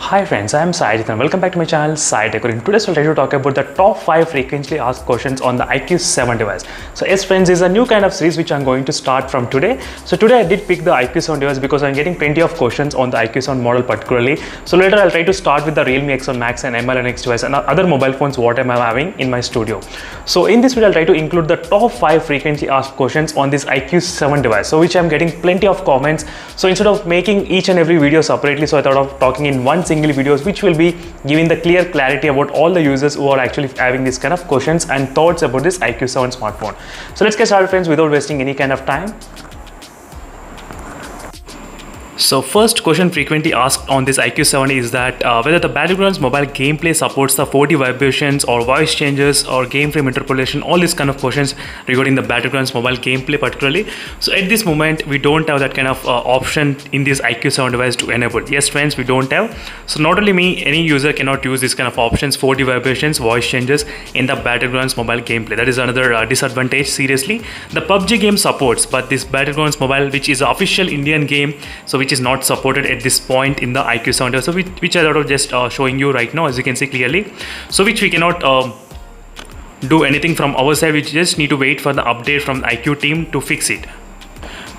Hi friends, I am Sajid and welcome back to my channel Sai Tech. In today's video, I'll try to talk about the top 5 frequently asked questions on the IQ7 device. So yes friends, this is a new kind of series which I'm going to start from today. So today I did pick the IQ7 device because I'm getting plenty of questions on the IQ7 model particularly. So later I'll try to start with the Realme X1 Max and MLNX device and other mobile phones what I'm having in my studio. So in this video, I'll try to include the top 5 frequently asked questions on this IQ7 device. So which I'm getting plenty of comments. So instead of making each and every video separately, so I thought of talking in one single videos which will be giving the clear clarity about all the users who are actually having this kind of questions and thoughts about this IQ7 smartphone. So let's get started friends without wasting any kind of time. So first question frequently asked on this IQ7 is that whether the Battlegrounds mobile gameplay supports the 4D vibrations or voice changes or game frame interpolation, all these kind of questions regarding the Battlegrounds mobile gameplay particularly. So at this moment we don't have that kind of option in this IQ7 device to enable. Yes friends, we don't have. So not only me, any user cannot use this kind of options, 4D vibrations, voice changes in the Battlegrounds mobile gameplay. That is another disadvantage seriously. The PUBG game supports, but this Battlegrounds mobile, which is an official Indian game, so which is not supported at this point in the IQ7 device, so which I thought of just showing you right now, as you can see clearly. So which we cannot do anything from our side. We just need to wait for the update from the IQ team to fix it,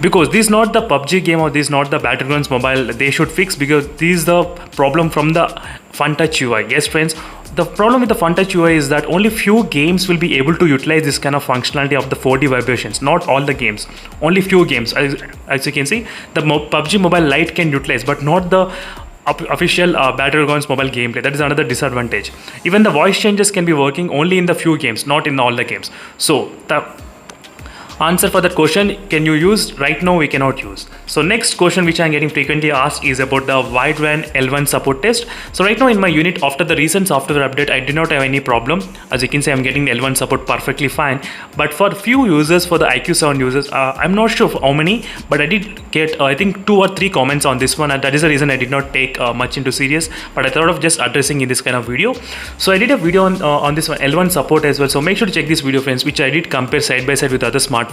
because this is not the PUBG game or this is not the Battlegrounds mobile they should fix, because this is the problem from the FunTouch UI. Yes friends, the problem with the FunTouch UI is that only few games will be able to utilize this kind of functionality of the 4D vibrations. Not all the games, only few games. As you can see, the PUBG Mobile Lite can utilize, but not the official Battlegrounds mobile gameplay. That is another disadvantage. Even the voice changes can be working only in the few games, not in all the games. So the answer for that question, can you use? Right now we cannot use. So next question which I'm getting frequently asked is about the WideRAN L1 support test. So right now in my unit, after the recent software update, I did not have any problem. As you can see, I'm getting the L1 support perfectly fine. But for few users, for the IQ7 users, I'm not sure how many, but I did get I think 2 or 3 comments on this one, and that is the reason I did not take much into serious, but I thought of just addressing in this kind of video. So I did a video on this one, L1 support as well. So make sure to check this video friends, which I did compare side by side with other smartphones,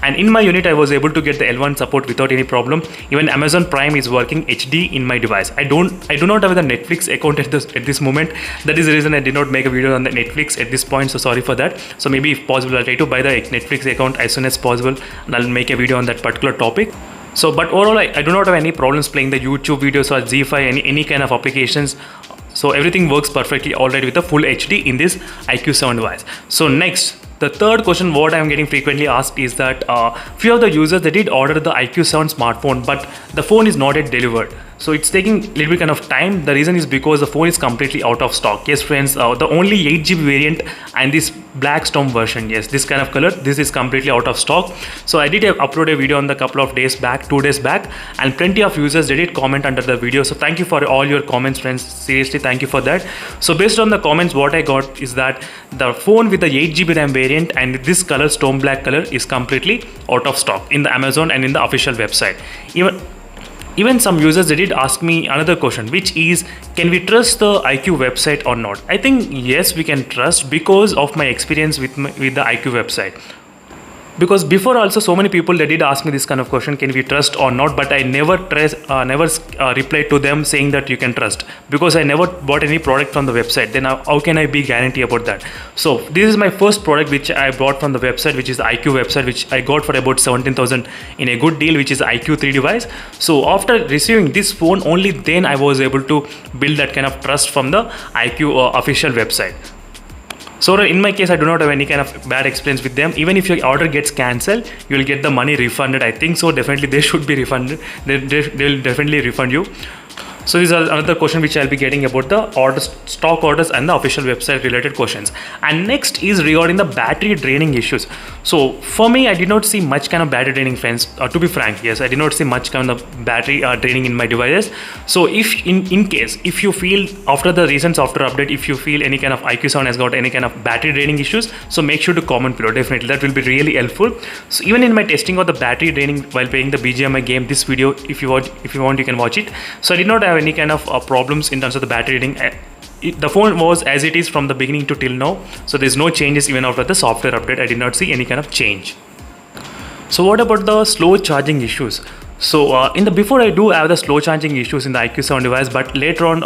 and in my unit I was able to get the L1 support without any problem. Even Amazon Prime is working HD in my device. I do not have the Netflix account at this moment. That is the reason I did not make a video on the Netflix at this point, so sorry for that. So maybe if possible I'll try to buy the Netflix account as soon as possible, and I'll make a video on that particular topic. So but overall I do not have any problems playing the YouTube videos or ZEE5, any kind of applications. So everything works perfectly alright with the full HD in this IQ7 device. So next, the third question what I am getting frequently asked is that few of the users, they did order the IQ7 smartphone, but the phone is not yet delivered. So it's taking a little bit kind of time. The reason is because the phone is completely out of stock. Yes friends, the only 8GB variant and this black storm version, yes, this kind of color, this is completely out of stock. So I did upload a video on the couple of days back, 2 days back, and plenty of users, they did comment under the video. So thank you for all your comments friends, seriously thank you for that. So based on the comments what I got is that the phone with the 8GB RAM variant and this color, storm black color, is completely out of stock in the Amazon and in the official website. Even some users, they did ask me another question, which is, can we trust the IQ website or not? I think yes, we can trust because of my experience with the IQ website. Because before also so many people, they did ask me this kind of question, can we trust or not, but I never replied to them saying that you can trust, because I never bought any product from the website. Then how can I be guarantee about that? So this is my first product which I bought from the website, which is the IQ website, which I got for about 17,000 in a good deal, which is the IQ3 device. So after receiving this phone, only then I was able to build that kind of trust from the IQ official website. So in my case, I do not have any kind of bad experience with them. Even if your order gets cancelled, you will get the money refunded. I think so. Definitely they should be refunded. They will definitely refund you. So this is another question which I'll be getting about the orders, stock orders and the official website related questions. And next is regarding the battery draining issues. So for me, I did not see much kind of battery draining friends. To be frank, yes, I did not see much kind of battery draining in my devices. So if in case, if you feel after the recent software update, if you feel any kind of IQ7 has got any kind of battery draining issues, so make sure to comment below. Definitely, that will be really helpful. So even in my testing of the battery draining while playing the BGMI game, this video, if you want, you can watch it. So I did not have any kind of problems in terms of the battery draining. The phone was as it is from the beginning to till now, so there's no changes even after the software update. I did not see any kind of change. So what about the slow charging issues? So in the before I do have the slow charging issues in the IQ7 device, but later on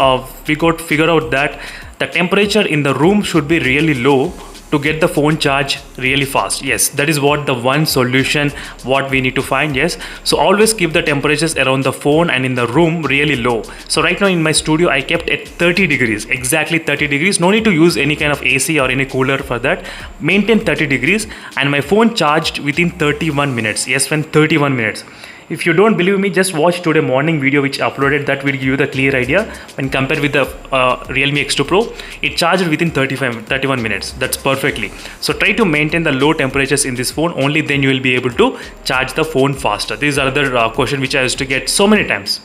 we got figure out that the temperature in the room should be really low to get the phone charge really fast. Yes, that is what the one solution what we need to find. Yes, so always keep the temperatures around the phone and in the room really low. So right now in my studio I kept at 30 degrees, exactly 30 degrees. No need to use any kind of AC or any cooler for that. Maintain 30 degrees and my phone charged within 31 minutes. Yes, when 31 minutes. If you don't believe me, just watch today morning video which I uploaded. That will give you the clear idea. When compared with the Realme X2 Pro, it charged within 31 minutes. That's perfectly. So try to maintain the low temperatures in this phone. Only then you will be able to charge the phone faster. These are the question which I used to get so many times.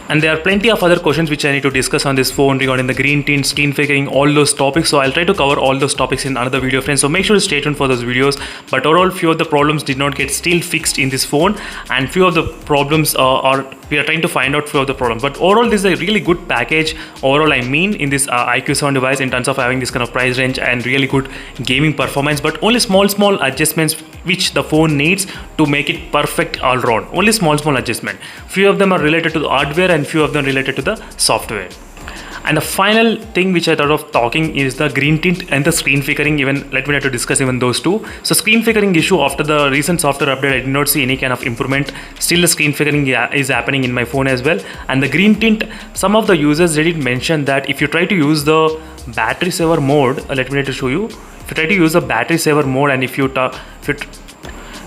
And there are plenty of other questions which I need to discuss on this phone regarding the green tint, screen flickering, all those topics. So I'll try to cover all those topics in another video, friends. So make sure to stay tuned for those videos. But overall, few of the problems did not get still fixed in this phone, and few of the problems we are trying to find out few of the problems. But overall, this is a really good package. Overall, I mean, in this IQ7 device, in terms of having this kind of price range and really good gaming performance, but only small adjustments which the phone needs to make it perfect all round. Only small adjustment. Few of them are related to the hardware and few of them related to the software. And the final thing which I thought of talking is the green tint and the screen flickering. Even let me try to discuss even those two. So screen flickering issue, after the recent software update, I did not see any kind of improvement. Still the screen flickering is happening in my phone as well. And the green tint, some of the users did mention that if you try to use the battery saver mode, let me try to show you. If you try to use the battery saver mode and if you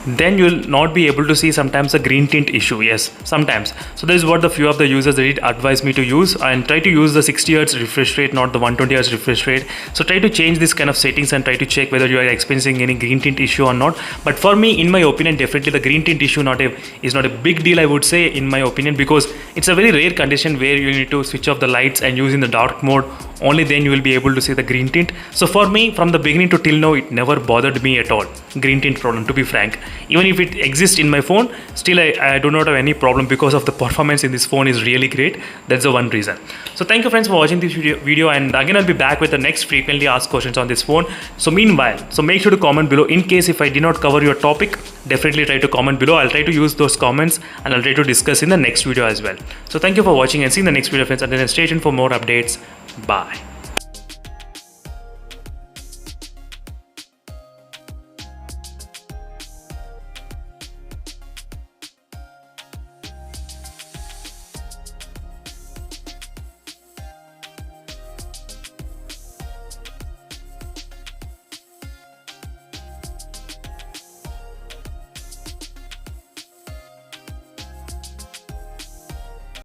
then you will not be able to see sometimes a green tint issue. Yes, sometimes. So this is what the few of the users did advise me to use, and try to use the 60 Hz refresh rate, not the 120 Hz refresh rate. So try to change this kind of settings and try to check whether you are experiencing any green tint issue or not. But for me, in my opinion, definitely the green tint issue is not a big deal, I would say, in my opinion, because it's a very rare condition where you need to switch off the lights and use in the dark mode. Only then you will be able to see the green tint. So for me, from the beginning to till now, it never bothered me at all, green tint problem, to be frank. Even if it exists in my phone, still I do not have any problem because of the performance in this phone is really great. That's the one reason. So thank you friends for watching this video, and again I'll be back with the next frequently asked questions on this phone. So meanwhile, make sure to comment below. In case if I did not cover your topic, definitely try to comment below. I'll try to use those comments and I'll try to discuss in the next video as well. So thank you for watching and see you in the next video, friends. Until then, stay tuned for more updates. Bye.